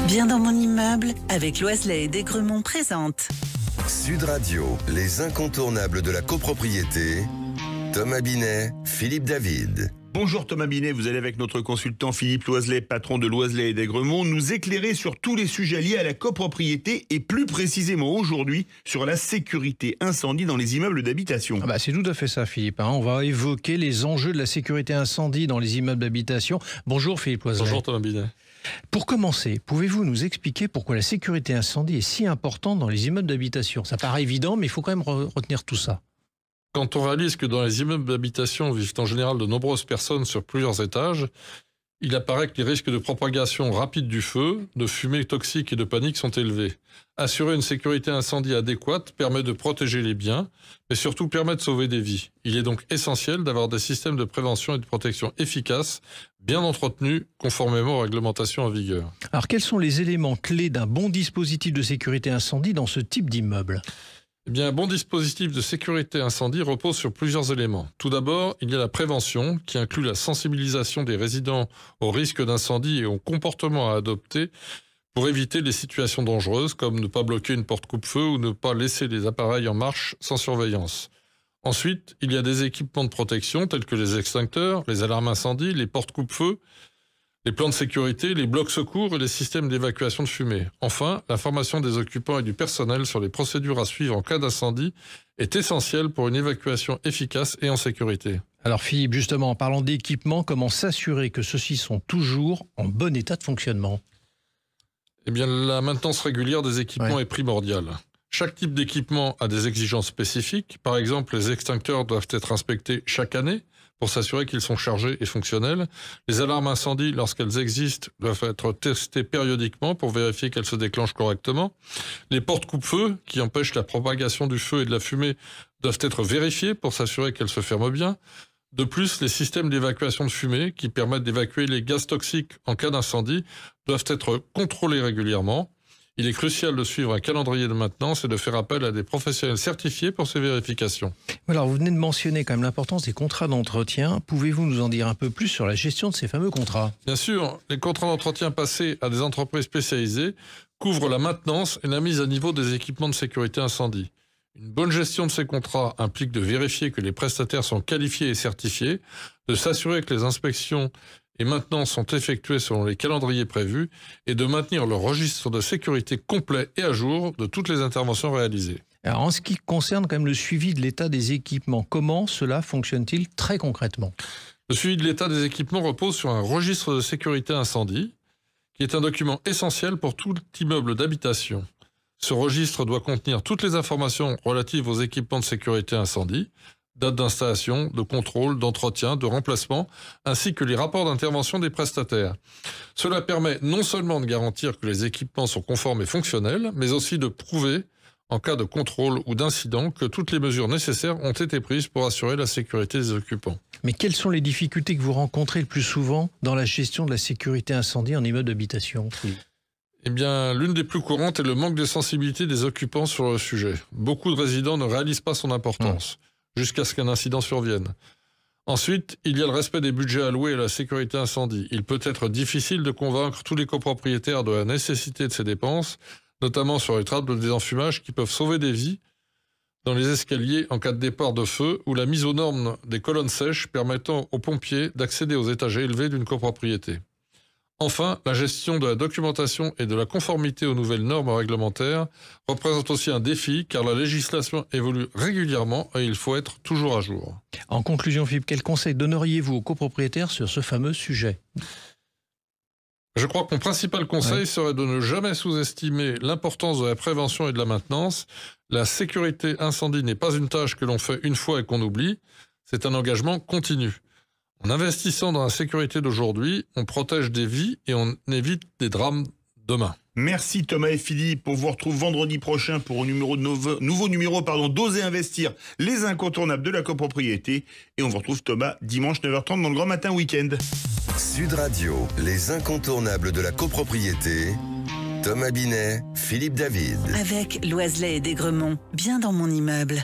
Bien dans mon immeuble, avec Loiselet et Desgremont présente. Sud Radio, les incontournables de la copropriété. Thomas Binet, Philippe David. Bonjour Thomas Binet, vous allez avec notre consultant Philippe Loiselet, patron de Loiselet et Desgremont, nous éclairer sur tous les sujets liés à la copropriété et plus précisément aujourd'hui sur la sécurité incendie dans les immeubles d'habitation. C'est tout à fait ça Philippe, On va évoquer les enjeux de la sécurité incendie dans les immeubles d'habitation. Bonjour Philippe Loiselet. Bonjour Thomas Binet. Pour commencer, pouvez-vous nous expliquer pourquoi la sécurité incendie est si importante dans les immeubles d'habitation? Ça paraît évident, mais il faut quand même retenir tout ça. Quand on réalise que dans les immeubles d'habitation vivent en général de nombreuses personnes sur plusieurs étages, il apparaît que les risques de propagation rapide du feu, de fumée toxique et de panique sont élevés. Assurer une sécurité incendie adéquate permet de protéger les biens, mais surtout permet de sauver des vies. Il est donc essentiel d'avoir des systèmes de prévention et de protection efficaces, bien entretenus, conformément aux réglementations en vigueur. Alors quels sont les éléments clés d'un bon dispositif de sécurité incendie dans ce type d'immeuble ? Un bon dispositif de sécurité incendie repose sur plusieurs éléments. Tout d'abord, il y a la prévention, qui inclut la sensibilisation des résidents au risque d'incendie et aux comportements à adopter pour éviter les situations dangereuses, comme ne pas bloquer une porte coupe-feu ou ne pas laisser les appareils en marche sans surveillance. Ensuite, il y a des équipements de protection tels que les extincteurs, les alarmes incendie, les portes coupe-feu, les plans de sécurité, les blocs secours et les systèmes d'évacuation de fumée. Enfin, la formation des occupants et du personnel sur les procédures à suivre en cas d'incendie est essentielle pour une évacuation efficace et en sécurité. Alors Philippe, justement, en parlant d'équipements, comment s'assurer que ceux-ci sont toujours en bon état de fonctionnement ? La maintenance régulière des équipements est primordiale. Chaque type d'équipement a des exigences spécifiques. Par exemple, les extincteurs doivent être inspectés chaque année pour s'assurer qu'ils sont chargés et fonctionnels. Les alarmes incendie, lorsqu'elles existent, doivent être testées périodiquement pour vérifier qu'elles se déclenchent correctement. Les portes coupe-feu, qui empêchent la propagation du feu et de la fumée, doivent être vérifiées pour s'assurer qu'elles se ferment bien. De plus, les systèmes d'évacuation de fumée, qui permettent d'évacuer les gaz toxiques en cas d'incendie, doivent être contrôlés régulièrement. Il est crucial de suivre un calendrier de maintenance et de faire appel à des professionnels certifiés pour ces vérifications. Alors, vous venez de mentionner quand même l'importance des contrats d'entretien. Pouvez-vous nous en dire un peu plus sur la gestion de ces fameux contrats ? Bien sûr, les contrats d'entretien passés à des entreprises spécialisées couvrent la maintenance et la mise à niveau des équipements de sécurité incendie. Une bonne gestion de ces contrats implique de vérifier que les prestataires sont qualifiés et certifiés, de s'assurer que les inspections et maintenance sont effectuées selon les calendriers prévus et de maintenir le registre de sécurité complet et à jour de toutes les interventions réalisées. Alors, en ce qui concerne quand même le suivi de l'état des équipements, comment cela fonctionne-t-il très concrètement ? Le suivi de l'état des équipements repose sur un registre de sécurité incendie, qui est un document essentiel pour tout immeuble d'habitation. Ce registre doit contenir toutes les informations relatives aux équipements de sécurité incendie, date d'installation, de contrôle, d'entretien, de remplacement, ainsi que les rapports d'intervention des prestataires. Cela permet non seulement de garantir que les équipements sont conformes et fonctionnels, mais aussi de prouver, en cas de contrôle ou d'incident, que toutes les mesures nécessaires ont été prises pour assurer la sécurité des occupants. Mais quelles sont les difficultés que vous rencontrez le plus souvent dans la gestion de la sécurité incendie en immeuble d'habitation ? L'une des plus courantes est le manque de sensibilité des occupants sur le sujet. Beaucoup de résidents ne réalisent pas son importance, jusqu'à ce qu'un incident survienne. Ensuite, il y a le respect des budgets alloués à la sécurité incendie. Il peut être difficile de convaincre tous les copropriétaires de la nécessité de ces dépenses, notamment sur les travaux de désenfumage qui peuvent sauver des vies dans les escaliers en cas de départ de feu ou la mise aux normes des colonnes sèches permettant aux pompiers d'accéder aux étages élevés d'une copropriété. Enfin, la gestion de la documentation et de la conformité aux nouvelles normes réglementaires représente aussi un défi car la législation évolue régulièrement et il faut être toujours à jour. En conclusion, Philippe, quel conseil donneriez-vous aux copropriétaires sur ce fameux sujet ? Je crois que mon principal conseil serait de ne jamais sous-estimer l'importance de la prévention et de la maintenance. La sécurité incendie n'est pas une tâche que l'on fait une fois et qu'on oublie, c'est un engagement continu. En investissant dans la sécurité d'aujourd'hui, on protège des vies et on évite des drames demain. Merci Thomas et Philippe. On vous retrouve vendredi prochain pour un nouveau numéro d'Oser investir, les incontournables de la copropriété. Et on vous retrouve Thomas dimanche 9h30 dans le Grand Matin Week-end. Sud Radio, les incontournables de la copropriété. Thomas Binet, Philippe David. Avec Loiselet et Desgremont, bien dans mon immeuble.